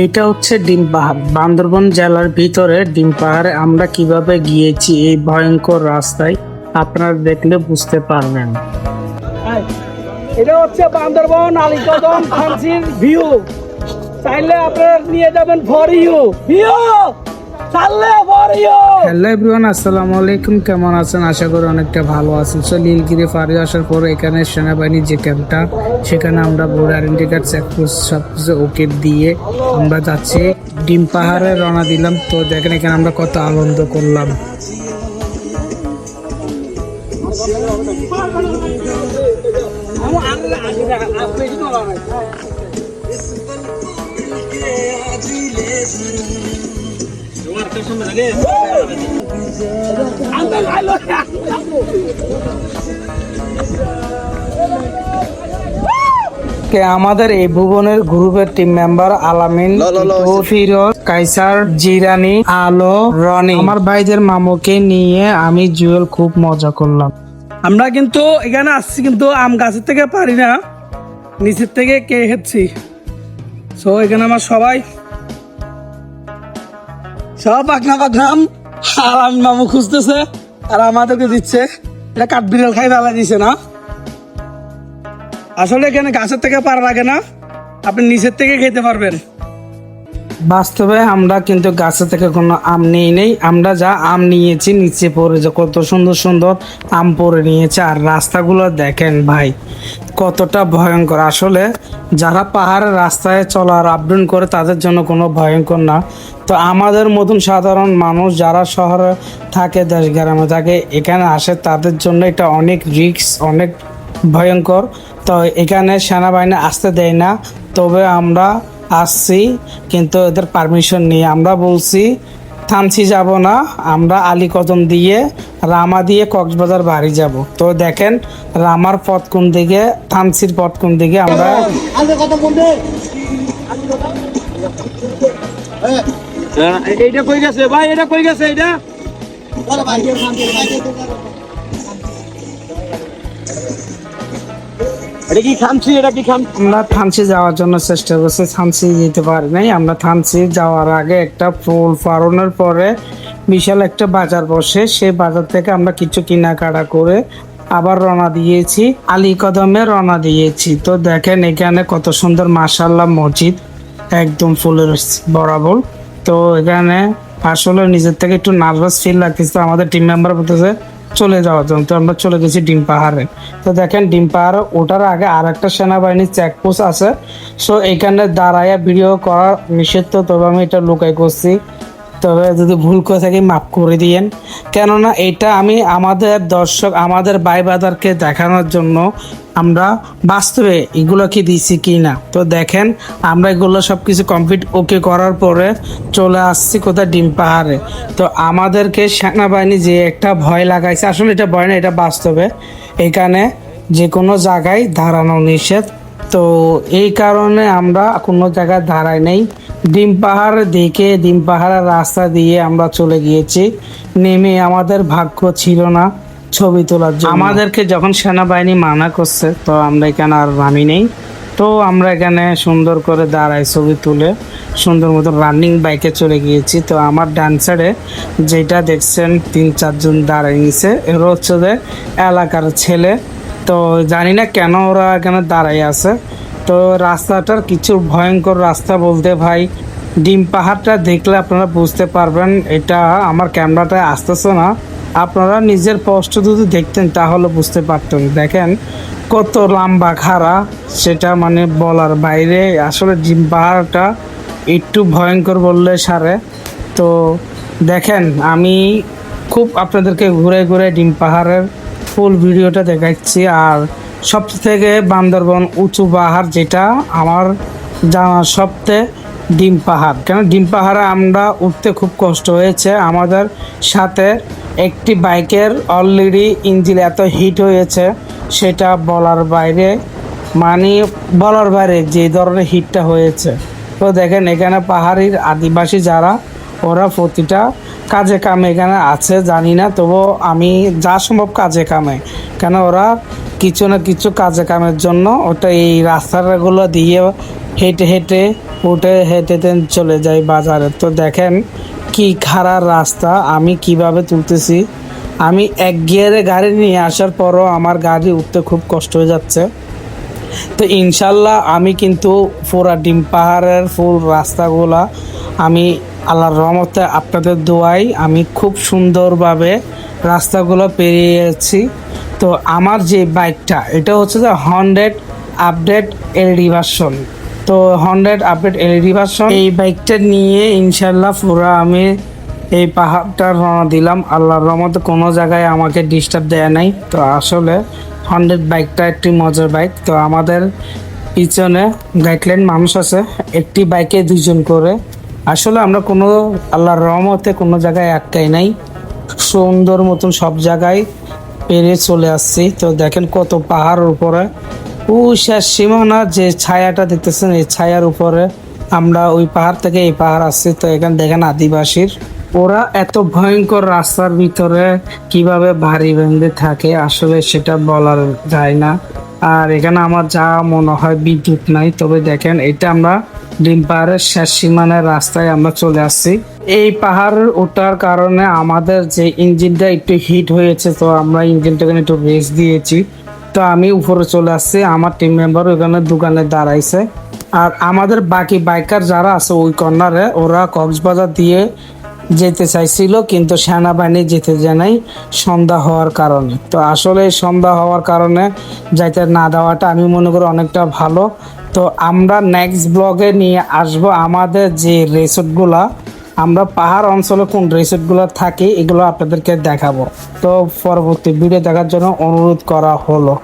এইটা হচ্ছে ডিম পাহাড়, বান্দরবন জেলার ভিতরে ডিম পাহাড়ে আমরা কিভাবে গিয়েছি এই ভয়ঙ্কর রাস্তায় আপনারা দেখলে বুঝতে পারবেন। এটা হচ্ছে বান্দরবন আলীকদম ফান্সির ভিউ। চাইলে আপনারা নিয়ে যাবেন ফর ইউ ভিউ, চাইলে ফর ইউ। হ্যালো এভরিওয়ান, আসসালামু আলাইকুম। কেমন আছেন? আশা করি অনেকটা ভালো আছেন। সো নীলগিরি পাড়ি আসার পরে এখানে সেনাবাহিনীর যে ক্যাম্পটা, সেখানে আমরা বোর্ড আইডেন্টি কার্ড চেকপোস্ট সবকিছু ওকে দিয়ে আমরা যাচ্ছি ডিম পাহাড়ে রওনা দিলাম। তো দেখেন এখানে আমরা কত আনন্দ করলাম। আমাদের এই ভুবনের গ্রুপের টিম মেম্বার আলামিন, ফিরোজ, কাইসার, জিরানি, আলো, রনি, আমার ভাইদের মামুকে নিয়ে আমি জুয়েল খুব মজা করলাম। আমরা কিন্তু এখানে আসছি কিন্তু আম গাছের থেকে পারি না, নিচের থেকে কে খেচ্ছি। সো এখানে আমার সবাই সব পাকনা আম আলামিন মামু খুঁজতেছে আর আমাদেরকে দিচ্ছে। এটা কাঠবিড়াল খাই ফেলা দিছে না, আসলে এখানে গাছের থেকে পারা লাগে না, আপনি নিচের থেকে খেতে পারবেন। বাস্তবে আমরা কিন্তু গাছে থেকে কোনো আম নিয়ে নেই, আমরা যা আম নিয়েছি নিচে পড়ে যে কত সুন্দর সুন্দর আম পড়ে নিয়েছে। আর রাস্তাগুলো দেখেন ভাই কতটা ভয়ঙ্কর। আসলে যারা পাহাড়ের রাস্তায় চলার আপডাউন করে তাদের জন্য কোনো ভয়ঙ্কর না, তো আমাদের মতন সাধারণ মানুষ যারা শহরে থাকে, দেশ গ্রামে থাকে, এখানে আসে, তাদের জন্য এটা অনেক রিস্ক, অনেক ভয়ঙ্কর। তো এখানে সেনাবাহিনী আসতে দেয় না, তবে আমরা আসছি কিন্তু এদের পারমিশন নিয়ে। আমরা বলছি থানচি যাব না, আমরা আলীকদম দিয়ে রামা দিয়ে কক্সবাজার বাড়ি যাব। তো দেখেন রামার পথ কোন দিকে, থানচির পথ কোন দিকে। আমরা এইটা কই গেছে ভাই, এটা কই গেছে এটা? আমরা থানচি যাওয়ার জন্য চেষ্টা করছি, থানচি যেতে পারি নাই। আমরা থানচি যাওয়ার আগে একটা ফুল ফারনের পরে বিশাল একটা বাজার বসে, সেই বাজার থেকে আমরা কিছু কেনাকাটা করে আবার রওনা দিয়েছি, আলীকদমে রওনা দিয়েছি। তো দেখেন এখানে কত সুন্দর মাশাআল্লাহ মসজিদ, একদম ফুলের বরাবর। তো এখানে আসলে নিজের থেকে একটু নার্ভাস ফিল লাগতেছে, আমাদের টিম মেম্বার বলতেছে চলে যাওয়ার জন্য। তো আমরা চলে গেছি ডিম পাহাড়ে। তো দেখেন ডিম পাহাড়ে ওঠার আগে আর একটা সেনাবাহিনীর চেকপোস্ট আছে, সো এখানে দাঁড়াইয়া ভিডিও করা নিষিদ্ধ, তবে আমি এটা লুকাই করছি, তবে যদি ভুল করে থাকি মাফ করে দিয়েন। কেননা এটা আমি আমাদের দর্শক, আমাদের ভাই বাদারকে দেখানোর জন্য আমরা বাস্তবে এগুলো কি দিছি কি না। তো দেখেন আমরা এগুলো সব কিছু কমপ্লিট ওকে করার পরে চলে আসছি কোথায়, ডিম পাহাড়ে। তো আমাদেরকে সেনাবাহিনী যে একটা ভয় লাগাইছে, আসলে এটা ভয় না, এটা বাস্তবে এখানে যে কোনো জায়গায় দাঁড়ানো নিষেধ। তো এই কারণে আমরা কোনো জায়গায় দাঁড়াই নেই, ডিম পাহাড় দেখে ডিম পাহাড়ের রাস্তা দিয়ে আমরা চলে গিয়েছি। নেমে আমাদের ভাগ্য ছিল না ছবি তোলার জন্য, আমাদেরকে যখন সেনাবাহিনী মানা করছে তো আমরা এখানে আর নামি নেই। তো আমরা এখানে সুন্দর করে দাঁড়াই ছবি তুলে সুন্দর মতো রানিং বাইকে চলে গিয়েছি। তো আমার ডান সাইডে যেটা দেখছেন 3-4 জন দাঁড়ায় নিছে, এরা হচ্ছে যে এলাকার ছেলে। তো জানি না কেন ওরা এখানে দাঁড়াই আছে। তো রাস্তাটার কিছু ভয়ঙ্কর রাস্তা বলতে ভাই, ডিম পাহাড়টা দেখলে আপনারা বুঝতে পারবেন। এটা আমার ক্যামেরাটায় আসতেছে না, আপনারা নিজের পোস্ট যদি দেখতেন তাহলে বুঝতে পারতেন। দেখেন কত লম্বা খাড়া, সেটা মানে বলার বাইরে। আসলে ডিম পাহাড়টা একটু ভয়ঙ্কর বললে সারে। তো দেখেন আমি খুব আপনাদেরকে ঘুরে ঘুরে ডিম পাহাড়ের ফুল ভিডিওটা দেখাচ্ছি। আর সব থেকে বান্দরবন উঁচু পাহাড় যেটা আমার জানা সবথেকে ডিম পাহাড়। কেন ডিম পাহাড়ে আমরা উঠতে খুব কষ্ট হয়েছে, আমাদের সাথে একটি বাইকের অলরেডি ইঞ্জিন এত হিট হয়েছে সেটা বলার বাইরে, মানে বলার বাইরে যে ধরনের হিটটা হয়েছে। তো দেখেন এখানে পাহাড়ির আদিবাসী যারা, ওরা প্রতিটা কাজে কামে এখানে আছে, জানি না, তবু আমি যা সম্ভব কাজে কামে, কেন ওরা কিছু না কিছু কাজে কামের জন্য ওটা এই রাস্তাগুলো দিয়ে হেঁটে হেঁটে উঠে হেঁটে হেঁটে চলে যাই বাজারে। তো দেখেন কি খারাপ রাস্তা, আমি কিভাবে তুলতেছি। আমি এক গিয়ারে গাড়ি নিয়ে আসার পরও আমার গাড়ি উঠতে খুব কষ্ট হয়ে যাচ্ছে। তো ইনশাল্লাহ আমি কিন্তু পুরা ডিম পাহাড়ের ফুল রাস্তাগুলা আমি আল্লাহর রহমতে আপনাদের দোয়াই আমি খুব সুন্দরভাবে রাস্তাগুলো পেরিয়েছি। তো আমার যে বাইকটা এটা হচ্ছে যে 100 আপডেট এলইডি ভার্সন। তো 100 আপডেট এলইডি ভার্সন এই বাইকটা নিয়ে ইনশাল্লাহ পুরা আমি এই পাহাড়টা রওনা দিলাম। আল্লাহর রহমতে কোনো জায়গায় আমাকে ডিস্টার্ব দেয় নাই। তো আসলে 100 বাইকটা একটি মজার বাইক। তো আমাদের পিছনে গাইডলাইন মানুষ আছে, একটি বাইকে 2জন করে। আসলে আমরা কোনো আল্লাহর রহমতে কোনো জায়গায় আটকাই নাই, সুন্দর মতন সব জায়গায় পেরিয়ে চলে আসছি। তো দেখেন কত পাহাড়ের উপরে শেষ সীমানা যে ছায়াটা দেখতেছেন, এই ছায়ার উপরে আমরা ওই পাহাড় থেকে এই পাহাড় আসছি। তো এখানে দেখেন আদিবাসীর ওরা এত ভয়ঙ্কর রাস্তার ভিতরে কিভাবে ভারী বেঁধে থাকে আসলে সেটা বলার যায় না। আর এখানে আমার যা মনে হয় বিদ্যুৎ নাই। তবে দেখেন এটা আমরা ডিম পাহাড়ের শেষ সীমানার রাস্তায় আমরা চলে আসছি। এই পাহাড় ওঠার কারণে আমাদের যে ইঞ্জিনটা একটু হিট হয়েছে, তো আমরা ইঞ্জিনটাকে একটু রেস্ট দিয়েছি। তো আমি উপরে চলে আসছি, আমার টিম মেম্বার ওখানে দোকানে দাঁড়াইছে। আর আমাদের বাকি বাইকার যারা আছে ওই কর্নারে ওরা কক্সবাজার দিয়ে যেতে চাইছিল, কিন্তু সেনাবাহিনী যেতে দেয় নাই সন্ধ্যা হওয়ার কারণে। তো আসলে সন্ধ্যা হওয়ার কারণে যাইতে না দেওয়াটা আমি মনে করি অনেকটা ভালো। তো আমরা নেক্সট ব্লগে নিয়ে আসব আমাদের যে রিসোর্টগুলা, আমরা পাহাড় অঞ্চলে কোন রিসোর্টগুলো থাকে এগুলো আপনাদেরকে দেখাবো। তো পরবর্তী ভিডিও দেখার জন্য অনুরোধ করা হলো।